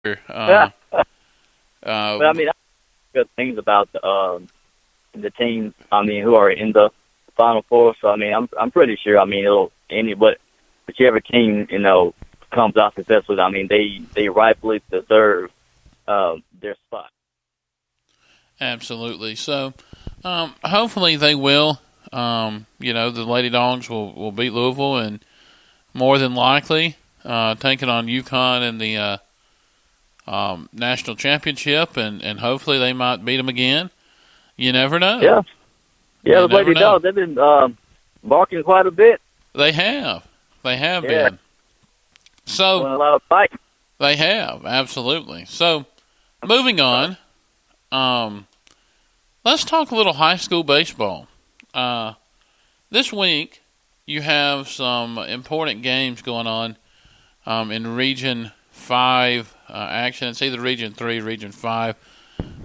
Yeah. Uh, But I mean, I good things about the teams. I mean, who are in the Final Four. So I mean, I'm pretty sure. I mean, it'll whichever team comes out successful. I mean, they rightfully deserve their spot. Absolutely. So, hopefully they will. The Lady Dogs will beat Louisville and more than likely take it on UConn in the national championship, and hopefully they might beat them again. You never know. Yeah, yeah. You The never Lady know. Dogs, they've been barking quite a bit. They have. They have Yeah, been. So doing a lot of fighting. they have, absolutely. So moving on, let's talk a little high school baseball. This week, you have some important games going on in Region 5 action. It's either Region 3, Region 5.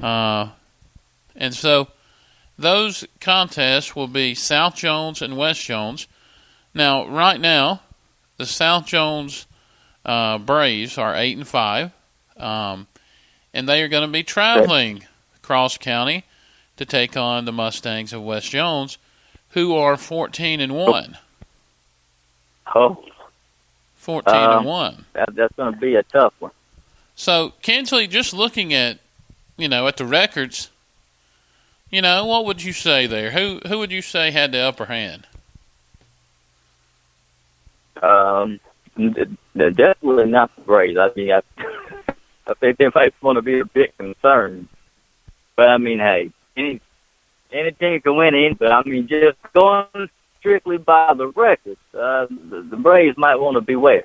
And so those contests will be South Jones and West Jones. Now, right now, the South Jones Braves are 8-5, and they are going to be traveling across county to take on the Mustangs of West Jones, who are 14-1. Oh, 14-1. that's going to be a tough one. So, Kinsley, just looking at at the records, what would you say there? Who would you say had the upper hand? Definitely not the Braves. I mean, I think they might want to be a bit concerned. But I mean, hey, any team can win in. But I mean, just going strictly by the records, the Braves might want to beware.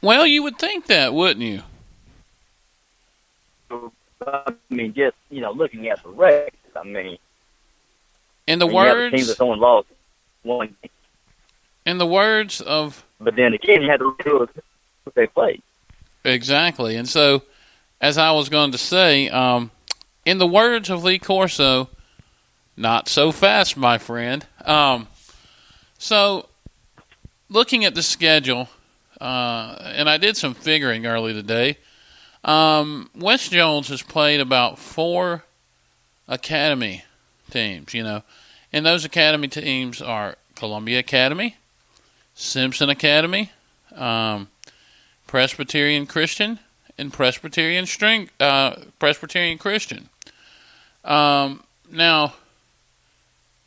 Well, you would think that, wouldn't you? I mean, just looking at the records. I mean, In the you have a team that's only lost one game. in the words of But then again, you had to do what they played. exactly, and so as I was going to say, in the words of Lee Corso, not so fast, my friend. So looking at the schedule, and I did some figuring early today. West Jones has played about 4 academy teams, and those academy teams are Columbia Academy, Simpson Academy, Presbyterian Christian, and Presbyterian Christian. Now,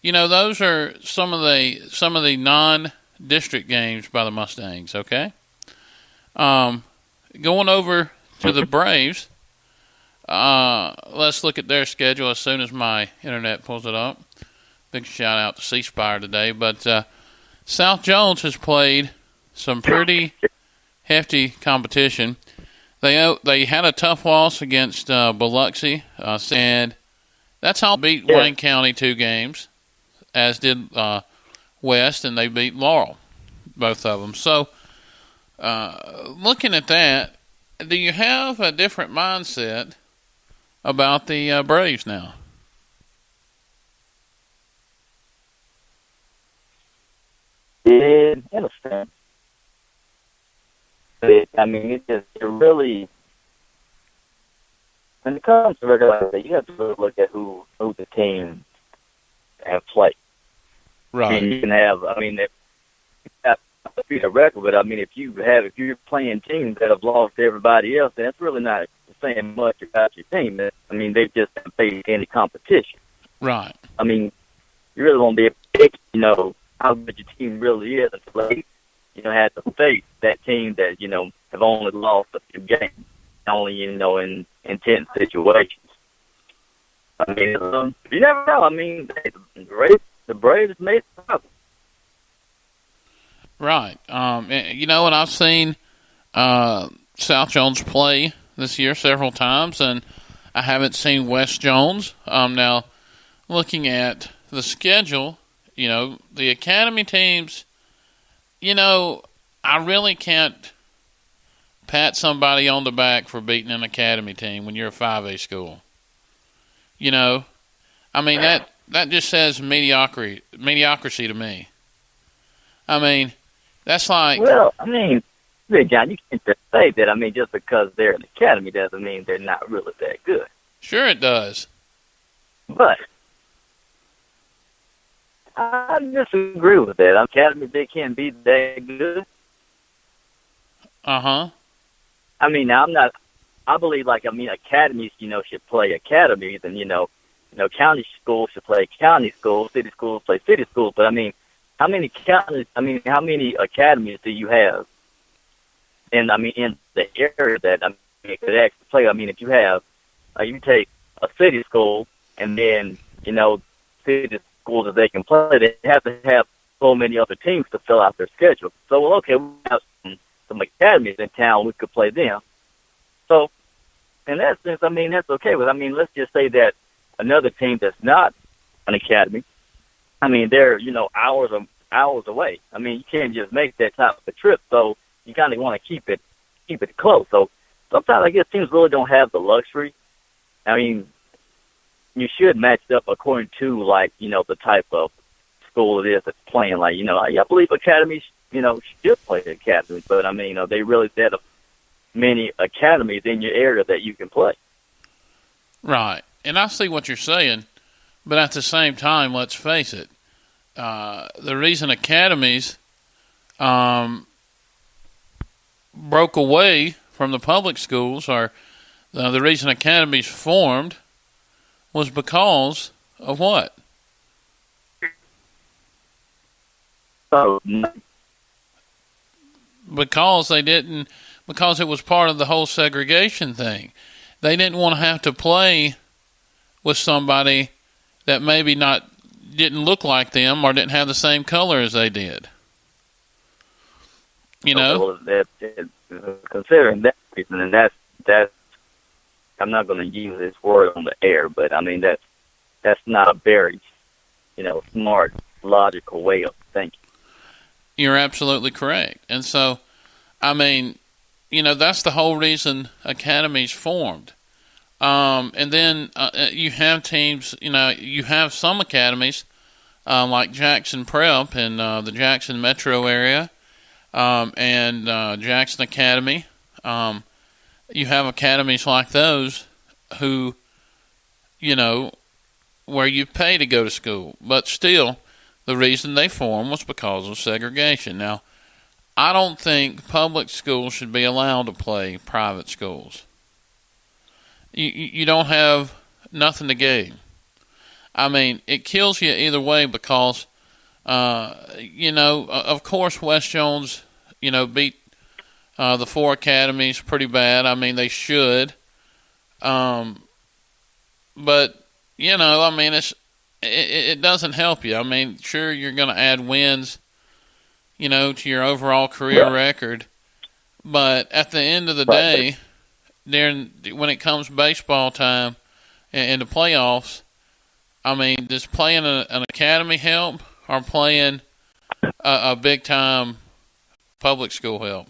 those are some of the non-district games by the Mustangs. Okay, going over to the Braves. Let's look at their schedule as soon as my internet pulls it up. Big shout out to C Spire today, but South Jones has played some pretty hefty competition. They had a tough loss against Biloxi, and that's how they beat Wayne County 2 games, as did West, and they beat Laurel, both of them. So, looking at that, do you have a different mindset about the Braves now? In a sense. I mean, it really, when it comes to regular life, you have to really look at who the team have played. Right. And you can have, I mean, if that's be a record, but I mean, if you're playing teams that have lost to everybody else, then it's really not saying much about your team. I mean, they just haven't faced any competition. Right. I mean, you really won't be able to pick, how good your team really is until they, had to face that team that, have only lost a few games, only, in intense situations. I mean, you never know. I mean, the Braves made it tough. Right. And I've seen South Jones play this year several times, and I haven't seen West Jones. Now, looking at the schedule, the academy teams, I really can't pat somebody on the back for beating an academy team when you're a 5A school. I mean, that just says mediocrity to me. I mean, that's like... Well, I mean, Big John, you can't just say that. I mean, just because they're an academy doesn't mean they're not really that good. Sure it does. But I disagree with that. Academies, they can't be that good. Uh-huh. I mean, I believe, academies, should play academies, and, county schools should play county schools, city schools play city schools. But, how many academies do you have? And, in the area that, could actually play. If you have, you take a city school, and then, city schools that they can play, they have to have so many other teams to fill out their schedule. So, well, okay, we have some academies in town, we could play them. So, in that sense, that's okay. But, let's just say that another team that's not an academy, they're, hours away. You can't just make that type of a trip. So, you kind of want to keep it close. So, sometimes I guess teams really don't have the luxury. You should match up according to, the type of school it is that's playing. I believe academies, should play the academies. But, they really set up many academies in your area that you can play. Right. And I see what you're saying, but at the same time, let's face it, the reason academies broke away from the public schools, or the reason academies formed, was because of what? So, because it was part of the whole segregation thing. They didn't want to have to play with somebody that maybe didn't look like them or didn't have the same color as they did. Well, considering that reason, and that's I'm not going to use this word on the air, but that's not a very, smart, logical way of thinking. You're absolutely correct. And so, that's the whole reason academies formed. And then you have teams, you have some academies like Jackson Prep in the Jackson metro area and Jackson Academy. You have academies like those who, where you pay to go to school. But still, the reason they formed was because of segregation. Now, I don't think public schools should be allowed to play private schools. You don't have nothing to gain. It kills you either way because, of course, West Jones, beat the 4 academies pretty bad. They should. But, it doesn't help you. Sure, you're going to add wins, to your overall career record. But at the end of the day, when it comes baseball time and the playoffs, does playing an academy help or playing a big-time public school help?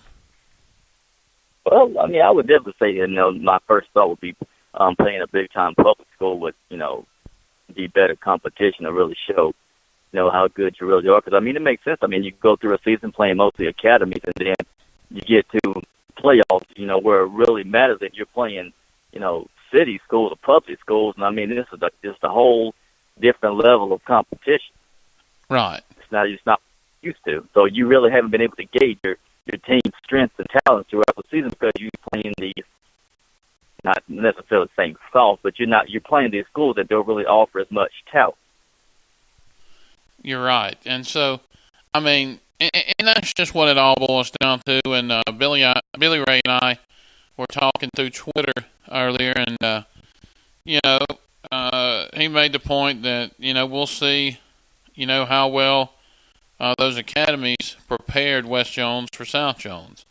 Well, I would definitely say, my first thought would be playing a big-time public school would, be better competition to really show, how good you really are. Because, it makes sense. You go through a season playing mostly academies, and then you get to playoffs, where it really matters if you're playing, city schools or public schools. And, this is just a whole different level of competition. Right. It's not used to. So you really haven't been able to gauge your team's strengths and talents throughout the season because you're playing these, not necessarily saying soft, but you're playing these schools that don't really offer as much talent. You're right. And so, and that's just what it all boils down to. And Billy Ray and I were talking through Twitter earlier, and he made the point that we'll see how well those academies prepared West Jones for South Jones.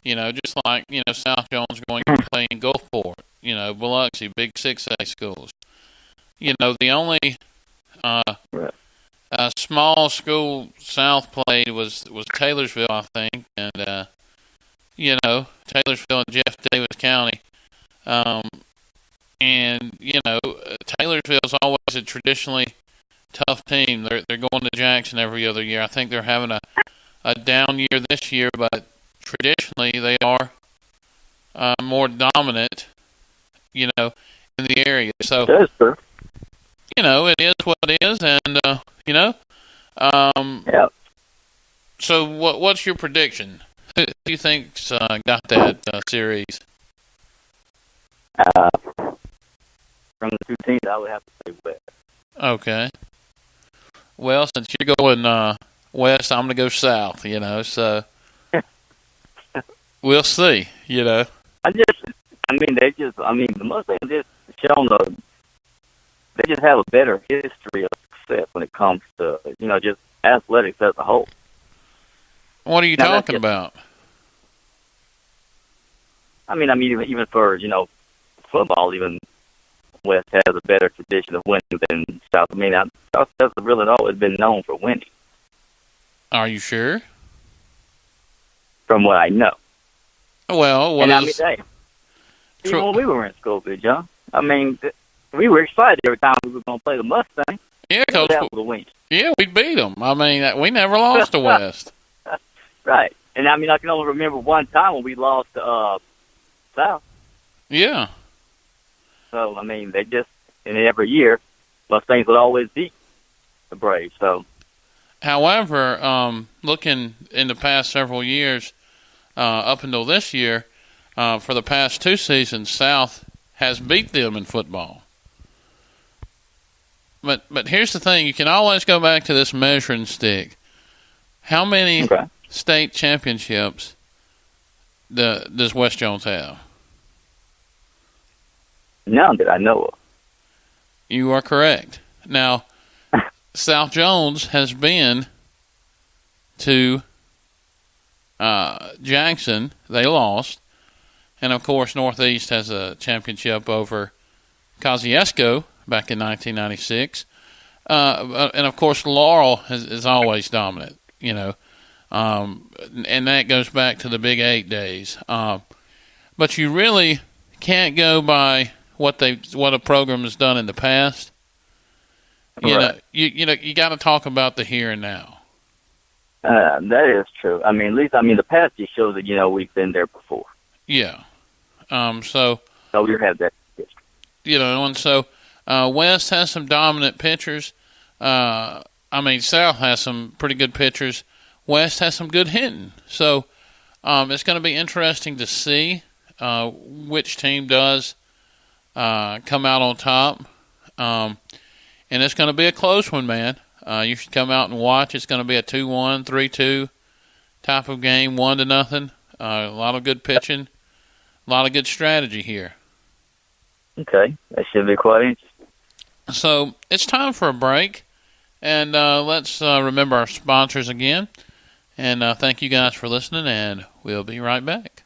Just like South Jones going to play in Gulfport, Biloxi, big 6A schools. The only small school South played was Taylorsville, I think, and Taylorsville in Jeff Davis County. Taylorsville's always a traditionally tough team. They're going to Jackson every other year. I think they're having a down year this year, but traditionally they are more dominant, in the area. So That's true. it is what it is, and Yeah. So what's your prediction? Who do you think's got that series? From the two teams, I would have to say West. Okay. Well, since you're going west, I'm going to go south, so we'll see, the Mustangs just shown they just have a better history of success when it comes to, just athletics as a whole. What are you talking about? Even for, football, even West has a better tradition of winning than South. South has really always been known for winning. Are you sure? From what I know. Well, even when we were in school, John, we were excited every time we were going to play the Mustang. Yeah, win. Yeah, we beat them. We never lost to West. Right. And I can only remember one time when we lost to South. Yeah. So, they just, and every year, Mustangs would always beat the Braves. So, however, looking in the past several years, up until this year, for the past two seasons, South has beat them in football. But here's the thing: you can always go back to this measuring stick. How many state championships does West Jones have? None that I know of. You are correct. Now, South Jones has been to Jackson. They lost. And, of course, Northeast has a championship over Kosciuszko back in 1996. And, of course, Laurel is always dominant, and that goes back to the Big 8 days. But you really can't go by what a program has done in the past. Right. You got to talk about the here and now. That is true. At least the past just shows that we've been there before. Yeah. So we have that history. And so West has some dominant pitchers. South has some pretty good pitchers. West has some good hitting. So it's going to be interesting to see which team does come out on top. And it's going to be a close one, man. You should come out and watch. It's going to be a 2-1, 3-2 type of game, 1-0. A lot of good pitching, a lot of good strategy here. Okay, that should be quite interesting. So it's time for a break, and let's remember our sponsors again. And thank you guys for listening, and we'll be right back.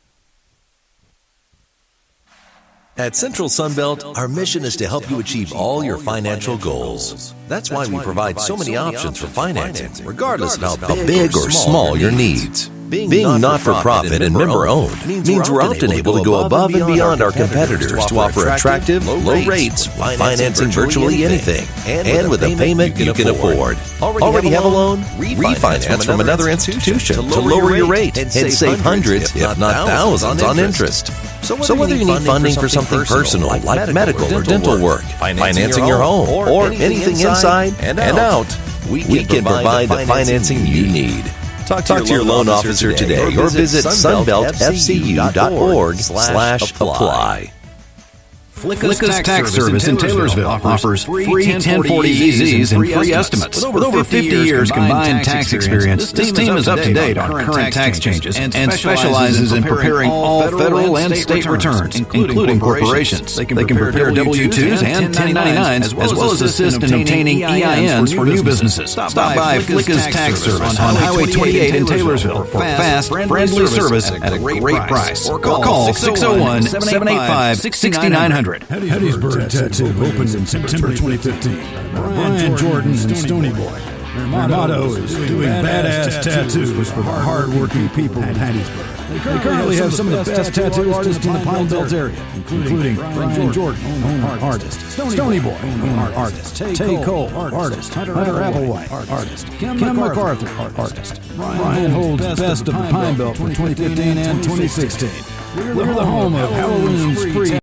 At Central Sunbelt, our mission is to help you achieve all your financial goals. That's why we provide so many options for financing, regardless of how big or small your needs. Being not-for-profit and member-owned means we're often able to go above and beyond our competitors to offer attractive, low rates, financing virtually anything, and with a payment you can afford. Already have a loan? Refinance from another institution to lower your rate and save hundreds, if not thousands, on interest. So whether you need funding for something personal, like medical or dental work, financing your home, or anything inside and out, we can provide the financing you need. Talk to your loan officer today or visit sunbeltfcu.org/apply. Flicka's Tax Service in Taylorsville offers free 1040 EZs and free estimates. With over 50 years combined tax experience, this team is up to date on current tax changes and specializes in preparing all federal and state returns, including corporations. They can prepare W-2s and 1099s, as well as assist in obtaining EINs for new businesses. Stop by Flicka's Tax Service on Highway 28 in Taylorsville for fast, friendly service at a great price. Or call 601-785-6900. Hattiesburg Tattoo opened in September 2015 by Brian Jordan and Stony Boy. Their motto is doing badass tattoos for the hard-working people in Hattiesburg. They currently have some of the best tattoo artists in the Pine Belt area, including Brian Jordan, owner artist, Stony Boy, owner artist, Tay Cole, artist, Hunter Applewhite, artist, Kim MacArthur, artist. Brian holds best of the Pine Belt for 2015 and 2016. We're the home of Halloween's free